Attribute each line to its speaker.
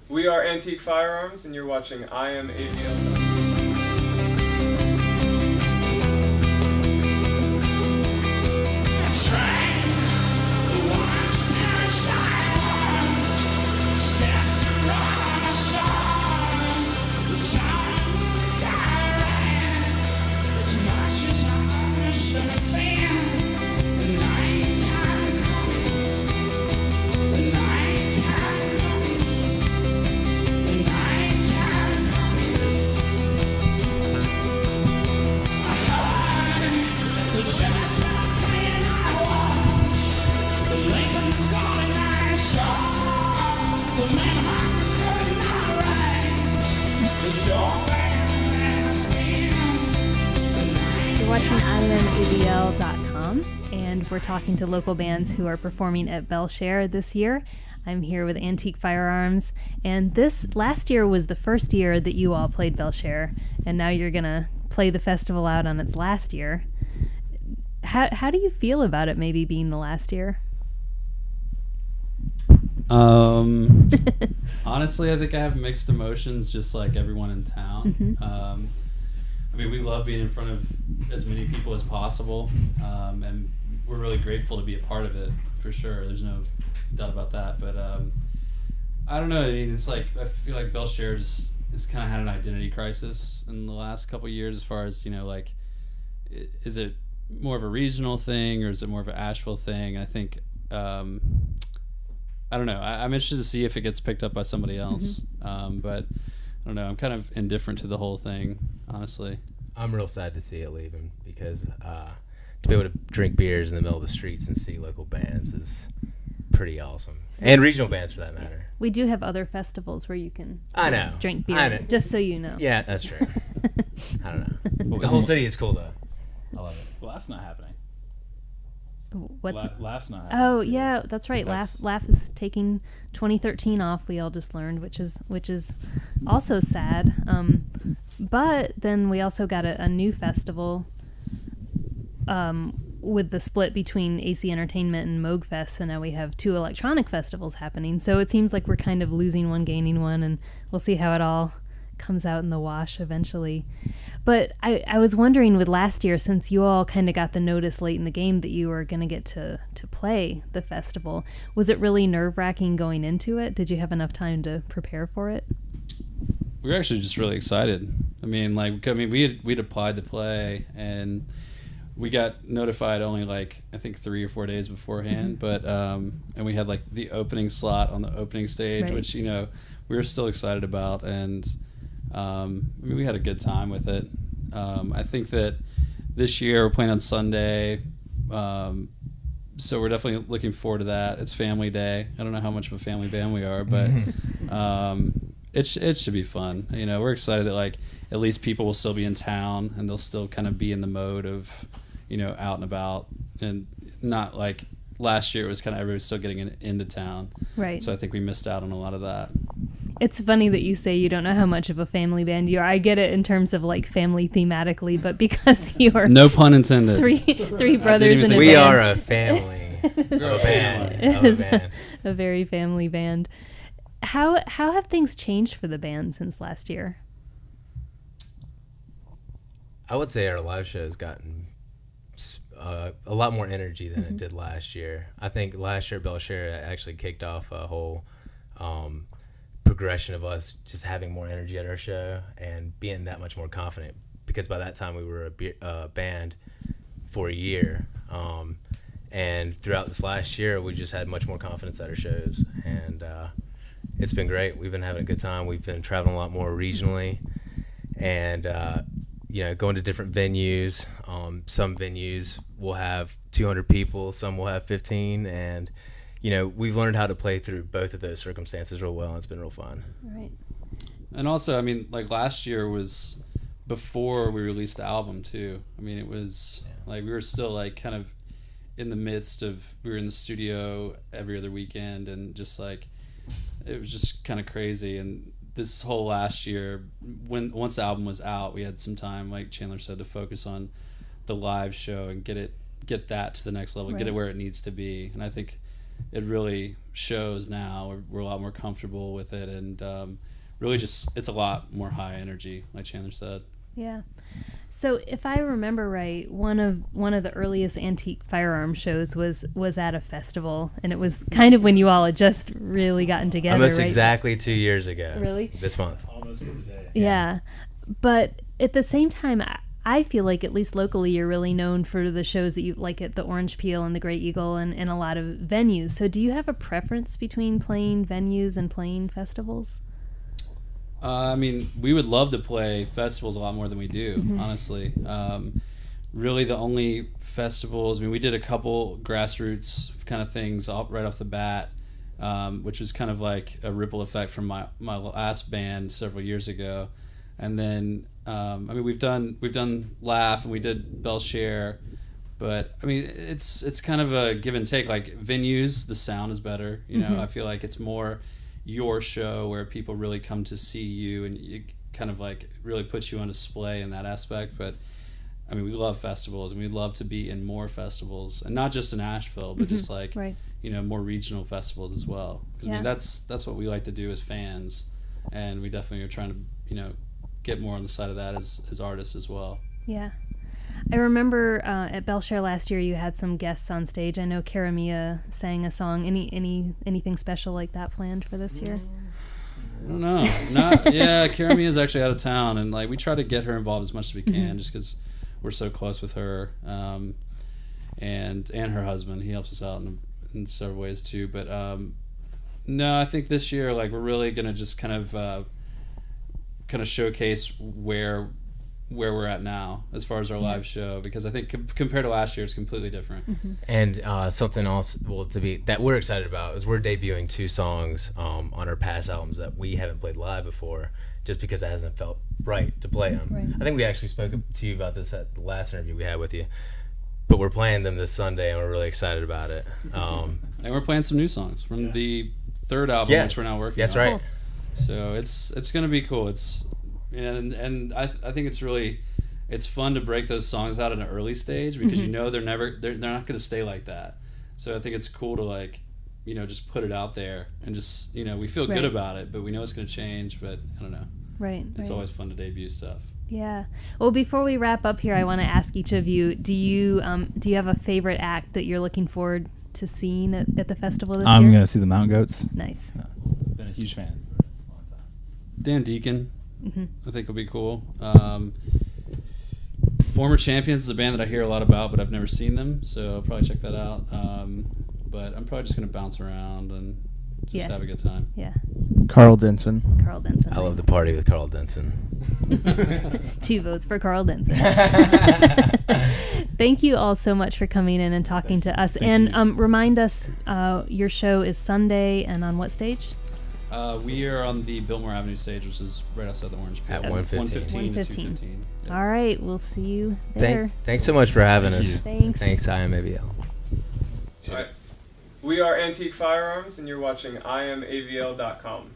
Speaker 1: We are Antique Firearms, and you're watching I Am AVL.
Speaker 2: You're watching IamAVL.com, and we're talking to local bands who are performing at Belle Share this year. I'm here with Antique Firearms, and this last year was the first year that you all played Belle Share, and now you're gonna play the festival out on its last year. How do you feel about it maybe being the last year?
Speaker 3: Honestly, I think I have mixed emotions, just like everyone in town.
Speaker 2: Mm-hmm.
Speaker 3: I mean, we love being in front of as many people as possible, and we're really grateful to be a part of it, for sure. There's no doubt about that. But I don't know. I mean, it's like I feel like Belle Share has kind of had an identity crisis in the last couple of years, as far as, you know, like, is it more of a regional thing or is it more of an Asheville thing? And I think I don't know. I'm interested to see if it gets picked up by somebody else. Mm-hmm. But I don't know. I'm kind of indifferent to the whole thing, honestly.
Speaker 4: I'm real sad to see it leaving, because to be able to drink beers in the middle of the streets and see local bands is pretty awesome. And regional bands, for that matter.
Speaker 2: We do have other festivals where you can drink beer,
Speaker 4: I know.
Speaker 2: Just so you know.
Speaker 4: Yeah, that's true. I don't know. The whole city is cool, though. I love it.
Speaker 5: Well, that's not happening.
Speaker 2: What's
Speaker 5: Laugh's not happening.
Speaker 2: Oh, yeah, that's right. Laugh is taking 2013 off, we all just learned, which is also sad. But then we also got a new festival with the split between AC Entertainment and Moog Fest, so now we have two electronic festivals happening. So it seems like we're kind of losing one, gaining one, and we'll see how it all comes out in the wash eventually. But I was wondering, with last year, since you all kind of got the notice late in the game that you were going to get to play the festival, was it really nerve-wracking going into it? Did you have enough time to prepare for it?
Speaker 3: We were actually just really excited. We'd applied to play, and we got notified only like I think 3 or 4 days beforehand.
Speaker 2: Mm-hmm.
Speaker 3: But and we had like the opening slot on the opening stage,
Speaker 2: right,
Speaker 3: which, you know, we were still excited about, and we had a good time with it. I think that this year we're playing on Sunday, so we're definitely looking forward to that. It's family day. I don't know how much of a family band we are, but it should be fun. You know, we're excited that, like, at least people will still be in town and they'll still kind of be in the mode of, you know, out and about, and not like last year it was kind of everybody was still getting into town.
Speaker 2: Right.
Speaker 3: So I think we missed out on a lot of that.
Speaker 2: It's funny that you say you don't know how much of a family band you are. I get it in terms of like family thematically, but because you're
Speaker 3: no pun intended.
Speaker 2: Three brothers in a
Speaker 4: we
Speaker 2: band.
Speaker 4: are a family. We're a band.
Speaker 2: It is a very family band. How have things changed for the band since last year?
Speaker 4: I would say our live show has gotten a lot more energy than
Speaker 2: Mm-hmm.
Speaker 4: it did last year. I think last year Belle Share actually kicked off a whole progression of us just having more energy at our show and being that much more confident, because by that time we were a band for a year, and throughout this last year we just had much more confidence at our shows, and it's been great. We've been having a good time. We've been traveling a lot more regionally, and you know, going to different venues. Some venues will have 200 people, some will have 15, and you know, we've learned how to play through both of those circumstances real well, and it's been real fun.
Speaker 2: Right.
Speaker 3: And also, I mean, like, last year was before we released the album too. I mean, it was like we were still like kind of in the midst of, we were in the studio every other weekend, and just like it was just kind of crazy. And this whole last year, once the album was out, we had some time, like Chandler said, to focus on the live show and get that to the next level,
Speaker 2: right,
Speaker 3: get it where it needs to be. And I think it really shows now. We're a lot more comfortable with it, and really just it's a lot more high energy, like Chandler said.
Speaker 2: Yeah. So if I remember right, one of the earliest antique firearm shows was at a festival, and it was kind of when you all had just really gotten together.
Speaker 4: Almost
Speaker 2: right?
Speaker 4: exactly 2 years ago.
Speaker 2: Really?
Speaker 4: This month.
Speaker 5: Almost to the day.
Speaker 2: Yeah. But at the same time, I feel like at least locally you're really known for the shows that you like at the Orange Peel and the Great Eagle and a lot of venues. So do you have a preference between playing venues and playing festivals?
Speaker 3: I mean, we would love to play festivals a lot more than we do, honestly. Really, the only festivals, I mean, we did a couple grassroots kind of things right off the bat, which was kind of like a ripple effect from my last band several years ago. And then, I mean, we've done Laugh and we did Belle Share, but I mean, it's kind of a give and take. Like venues, the sound is better. You know, I feel like it's more your show where people really come to see you and it kind of like really puts you on display in that aspect. But I mean, we love festivals and we'd love to be in more festivals, and not just in Asheville, but just like you know, more regional festivals as well. Because I mean, that's what we like to do as fans, and we definitely are trying to, you know, get more on the side of that as artists as well.
Speaker 2: Yeah. I remember at Belle Share last year you had some guests on stage. I know Cara Mia sang a song. Anything special like that planned for this year?
Speaker 3: I don't know. Cara Mia is actually out of town, and like we try to get her involved as much as we can, just because we're so close with her, and her husband. He helps us out in several ways too. But no, I think this year like we're really gonna just kind of showcase where we're at now as far as our live show, because I think compared to last year it's completely different.
Speaker 4: And something else that we're excited about is we're debuting 2 songs on our past albums that we haven't played live before, just because it hasn't felt right to play them.
Speaker 2: Right.
Speaker 4: I think we actually spoke to you about this at the last interview we had with you, but we're playing them this Sunday and we're really excited about it.
Speaker 3: And we're playing some new songs from the third album, which we're now working on.
Speaker 4: That's right.
Speaker 3: So it's gonna be cool. And I think it's fun to break those songs out at an early stage, because you know they're not going to stay like that. So I think it's cool to like, you know, just put it out there and just, you know, we feel good about it, but we know it's going to change. But I don't know. Right. It's always fun to debut stuff.
Speaker 2: Yeah. Well, before we wrap up here, I want to ask each of you: do you have a favorite act that you're looking forward to seeing at the festival this year?
Speaker 5: I'm going to see the Mountain Goats.
Speaker 2: Nice.
Speaker 5: Been a huge fan for a long time.
Speaker 3: Dan Deacon. I think will be cool. Former Champions is a band that I hear a lot about, but I've never seen them, so I'll probably check that out. But I'm probably just going to bounce around and just have a good time.
Speaker 2: Yeah.
Speaker 5: Carl Denson.
Speaker 4: I love the party with Carl Denson.
Speaker 2: 2 votes for Carl Denson. Thank you all so much for coming in and talking to us.
Speaker 5: Thank
Speaker 2: and remind us, your show is Sunday, and on what stage?
Speaker 3: We are on the Biltmore Avenue stage, which is right outside the Orange Peel.
Speaker 4: At 1:15.
Speaker 3: 1:15 to 2:15. Yep.
Speaker 2: All right, we'll see you there.
Speaker 4: Thanks so much for having us.
Speaker 2: Thanks.
Speaker 4: I am AVL.
Speaker 1: All right. We are Antique Firearms, and you're watching IamAVL.com.